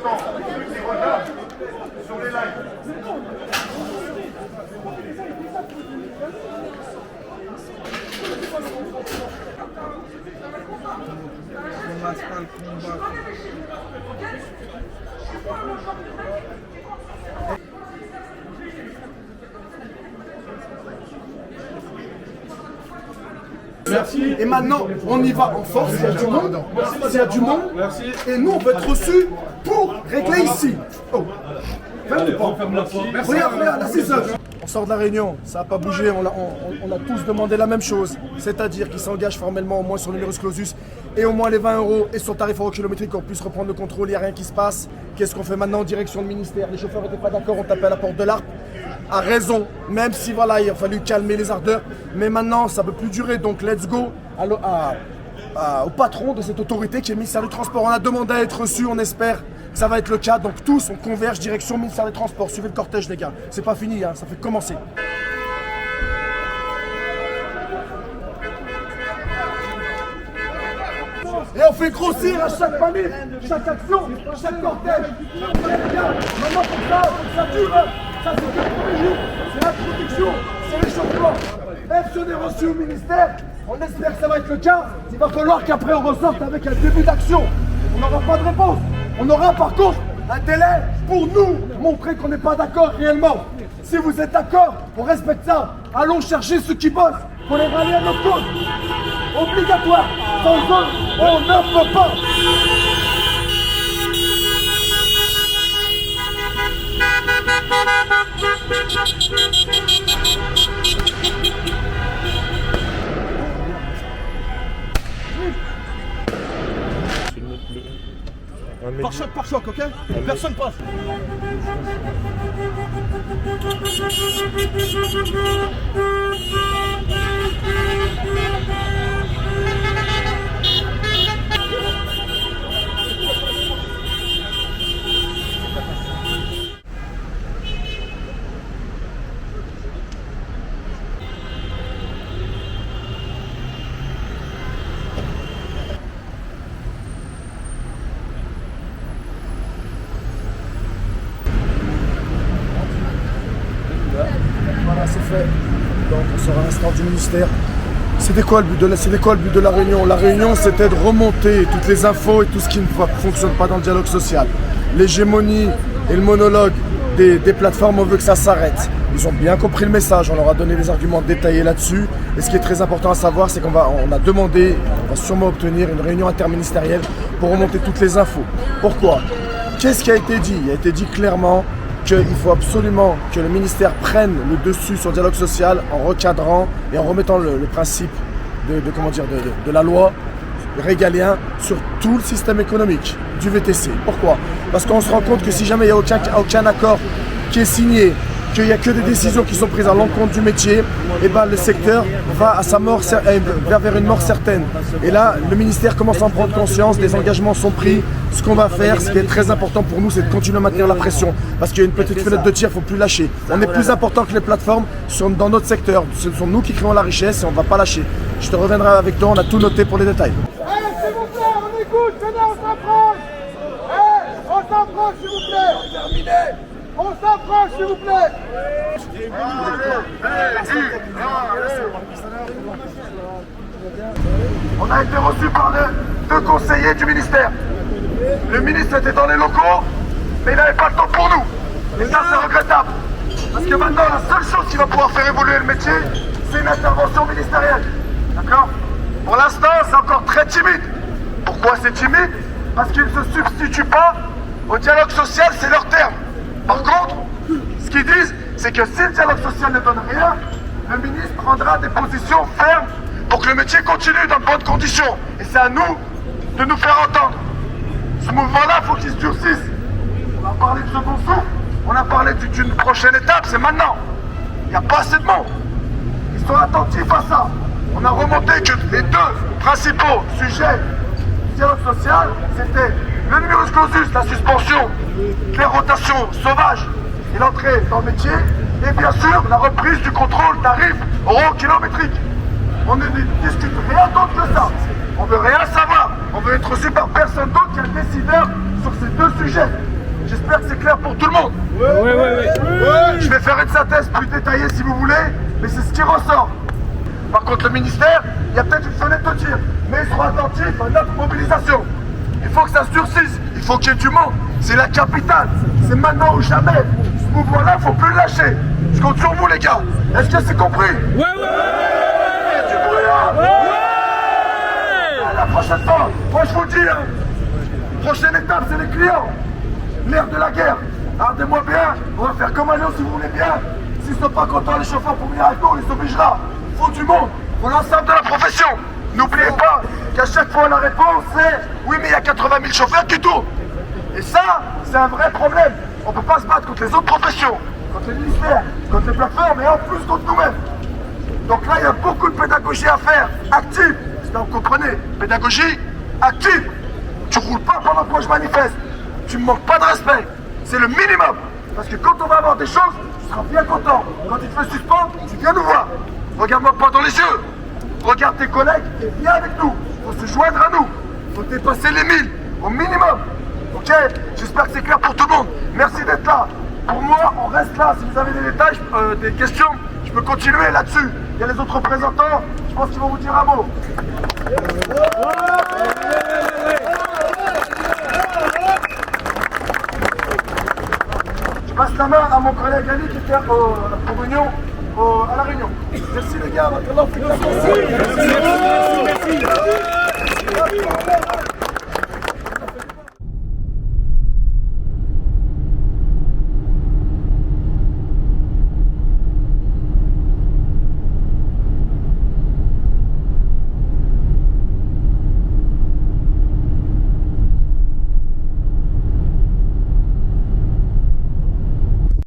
temps, ceux qui regardent sur les lives. Merci. Et maintenant, on y va en force, il y a du monde, s'il y a du monde, et nous on peut être reçus pour régler ici. Oh. Regarde, là c'est ça. On sort de la réunion, ça n'a pas bougé, on a tous demandé la même chose, c'est-à-dire qu'ils s'engagent formellement au moins sur le numerus clausus et au moins les 20 € et sur le tarif eurokilométrique, qu'on puisse reprendre le contrôle, il n'y a rien qui se passe. Qu'est-ce qu'on fait maintenant en direction du ministère? Les chauffeurs n'étaient pas d'accord, on tapait à la porte de l'ARP. A raison, même si voilà, il a fallu calmer les ardeurs, mais maintenant ça ne peut plus durer, donc let's go au patron de cette autorité qui est le ministère du Transport. On a demandé à être reçu, on espère que ça va être le cas, donc tous on converge direction ministère des Transports. Suivez le cortège les gars, c'est pas fini, hein, ça fait commencer. Et on fait grossir à chaque manif, chaque action, chaque cortège. Les gars, maintenant faut que ça dure, hein. Ça c'est le premier jour, c'est l'introduction, c'est l'échauffement. Même si on est reçu au ministère, on espère que ça va être le cas. Il va falloir qu'après on ressorte avec un début d'action. On n'aura pas de réponse. On aura par contre un délai pour nous montrer qu'on n'est pas d'accord réellement. Si vous êtes d'accord, on respecte ça. Allons chercher ceux qui bossent pour les rallier à notre cause. Obligatoire. Sans eux, on ne peut pas. Par choc, ok? Personne passe. Voilà, c'est fait. Donc on sera à l'instant du ministère. C'était quoi le but de la réunion? La réunion, c'était de remonter toutes les infos et tout ce qui ne fonctionne pas dans le dialogue social. L'hégémonie et le monologue des plateformes, on veut que ça s'arrête. Ils ont bien compris le message, on leur a donné des arguments détaillés là-dessus. Et ce qui est très important à savoir, c'est qu'on a demandé, on va sûrement obtenir une réunion interministérielle pour remonter toutes les infos. Pourquoi? Qu'est-ce qui a été dit? Il a été dit clairement qu'il faut absolument que le ministère prenne le dessus sur le dialogue social en recadrant et en remettant le principe de la loi régalien sur tout le système économique du VTC. Pourquoi? Parce qu'on se rend compte que si jamais il n'y a aucun accord qui est signé, qu'il n'y a que des décisions qui sont prises à l'encontre du métier, et ben le secteur va à sa mort, vers une mort certaine. Et là, le ministère commence à en prendre conscience, des engagements sont pris. Ce qu'on va faire, ce qui est très important pour nous, c'est de continuer à maintenir la pression. Parce qu'il y a une petite fenêtre de tir, il ne faut plus lâcher. On est plus important que les plateformes dans notre secteur. Ce sont nous qui créons la richesse et on ne va pas lâcher. Je te reviendrai avec toi, on a tout noté pour les détails. S'il vous plaît, on écoute, venez, on s'approche. On s'approche, s'il vous plaît. Terminé. On s'approche, s'il vous plaît. On a été reçu par deux conseillers du ministère. Le ministre était dans les locaux, mais il n'avait pas le temps pour nous. Et ça, c'est regrettable. Parce que maintenant, la seule chose qui va pouvoir faire évoluer le métier, c'est une intervention ministérielle. D'accord? Pour l'instant, c'est encore très timide. Pourquoi c'est timide? Parce qu'ils ne se substituent pas au dialogue social, c'est leur terme. Par contre, ce qu'ils disent, c'est que si le dialogue social ne donne rien, le ministre prendra des positions fermes pour que le métier continue dans de bonnes conditions. Et c'est à nous de nous faire entendre. Ce mouvement-là, il faut qu'il se durcisse. On a parlé de second souffle, on a parlé d'une prochaine étape, c'est maintenant. Il n'y a pas assez de mots. Ils sont attentifs à ça. On a remonté que les deux principaux sujets du dialogue social, c'était le numerus clausus, la suspension des rotations sauvages et l'entrée dans le métier, et bien sûr la reprise du contrôle tarif euro-kilométrique. On ne discute rien d'autre que ça. On veut rien savoir. On veut être reçu par personne d'autre qu'un décideur sur ces deux sujets. j'espère que c'est clair pour tout le monde. Je vais faire une synthèse plus détaillée si vous voulez, mais c'est ce qui ressort. Par contre, le ministère, il y a peut-être une fenêtre de tir, mais ils seront attentifs à notre mobilisation. Il faut que ça se durcisse, il faut qu'il y ait du monde. C'est la capitale, c'est maintenant ou jamais. Ce mouvement-là, faut plus le lâcher. Je compte sur vous, les gars. Est-ce que c'est compris? Il y a du bruit, hein? La prochaine fois, moi je vous le dis, hein. Prochaine étape, c'est les clients. L'ère de la guerre. Regardez-moi bien, on va faire comme à Lyon si vous voulez bien. S'ils sont pas contents, les chauffeurs, pour venir avec nous, on les obligera. Il faut du monde, il faut l'ensemble de la profession. N'oubliez pas qu'à chaque fois la réponse c'est oui, mais il y a 80 000 chauffeurs qui tournent. Et ça, c'est un vrai problème. On ne peut pas se battre contre les autres professions, contre les ministères, contre les plateformes et en plus contre nous-mêmes. Donc là, il y a beaucoup de pédagogie à faire, active. Là, vous comprenez, pédagogie active. Tu roules pas pendant que moi je manifeste. Tu me manques pas de respect. C'est le minimum. Parce que quand on va avoir des choses, tu seras bien content. Quand tu te fais suspendre, tu viens nous voir. Regarde-moi pas dans les yeux. Regarde tes collègues et viens avec nous. Faut se joindre à nous. Faut dépasser les 1000 au minimum. Ok? J'espère que c'est clair pour tout le monde. Merci d'être là. Pour moi, on reste là. Si vous avez des détails, des questions, je peux continuer là-dessus. Il y a les autres représentants. Je pense qu'ils vont vous dire un mot. Je passe la main à mon collègue Ali qui était pour réunion, à la réunion. Merci les gars. Merci.